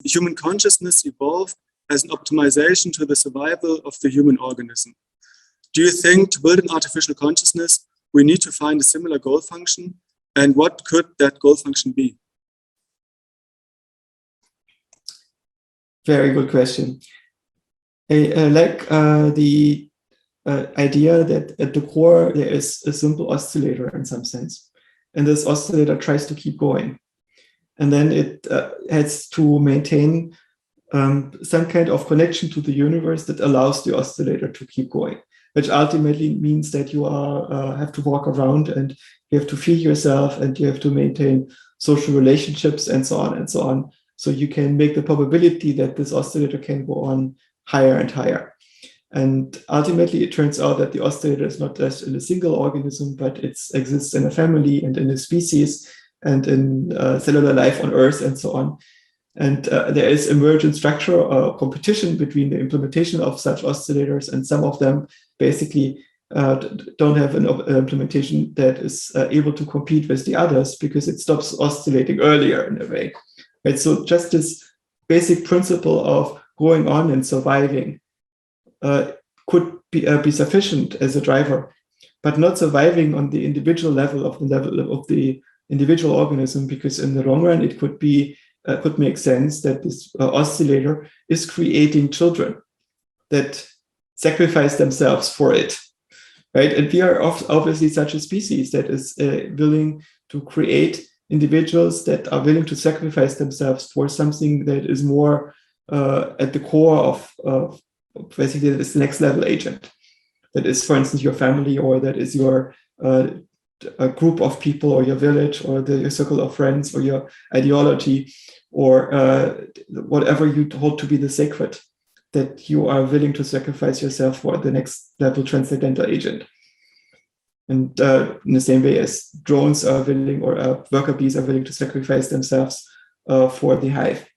human consciousness evolved as an optimization to the survival of the human organism. Do you think to build an artificial consciousness, we need to find a similar goal function? And what could that goal function be? Very good question. I like the idea that at the core there is a simple oscillator in some sense. And this oscillator tries to keep going. And then it has to maintain some kind of connection to the universe that allows the oscillator to keep going, which ultimately means that you have to walk around and you have to feed yourself and you have to maintain social relationships and so on and so on. So you can make the probability that this oscillator can go on higher and higher. And ultimately, it turns out that the oscillator is not just in a single organism, but it exists in a family and in a species and in cellular life on Earth and so on. And there is emergent structural competition between the implementation of such oscillators, and some of them basically don't have an implementation that is able to compete with the others because it stops oscillating earlier in a way. Right? So just this basic principle of going on and surviving could be sufficient as a driver, but not surviving on the individual level of the individual organism, because in the long run it could make sense that this oscillator is creating children that sacrifice themselves for it, right? And we are obviously such a species that is willing to create individuals that are willing to sacrifice themselves for something that is more at the core of basically this next level agent. That is, for instance, your family, or that is your a group of people, or your village, or your circle of friends, or your ideology, or whatever you hold to be the sacred, that you are willing to sacrifice yourself for the next level transcendental agent. And in the same way as drones are willing, or worker bees are willing to sacrifice themselves for the hive.